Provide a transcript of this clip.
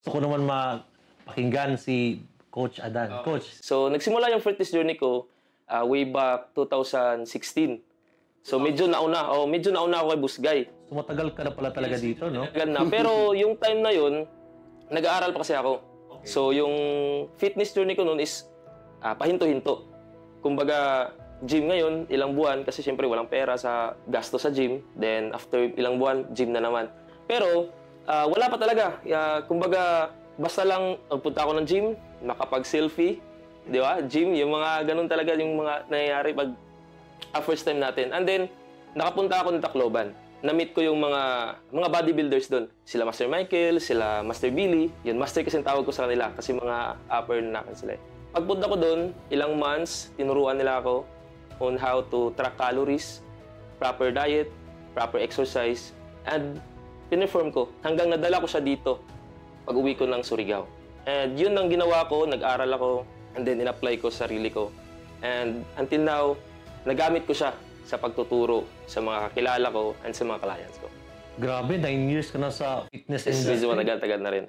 Gusto ko naman mapakinggan si Coach Adan. Coach. So, nagsimula yung fitness journey ko way back 2016. So, medyo nauna ako kay Busgay. So, matagal ka na pala talaga dito, no? Matagal na. Pero yung time na yun, nag-aaral pa kasi ako. So, yung fitness journey ko noon is pahinto-hinto. Kumbaga, gym ngayon, ilang buwan, kasi syempre walang pera sa gasto sa gym. Then, after ilang buwan, gym na naman. Pero, wala pa talaga. Kumbaga, basta lang punta ako ng gym, makapag-selfie, di ba? Gym, yung mga ganun talaga yung mga nangyayari pag first time natin. And then, nakapunta ako ng Tacloban. Na-meet ko yung mga bodybuilders doon. Sila Master Michael, sila Master Billy. Yun, Master kasi tawag ko sa kanila kasi mga upper na sila. Pagpunta ko doon, ilang months, tinuruan nila ako on how to track calories, proper diet, proper exercise, and pinreform ko hanggang nadala ko siya dito pag-uwi ko ng Surigao. And yun ang ginawa ko, nag-aral ako, and then in-apply ko sa sarili ko. And until now, nagamit ko siya sa pagtuturo sa mga kakilala ko and sa mga clients ko. Grabe, 9 years ka na sa fitness Medyo industry. matagal-tagal na rin.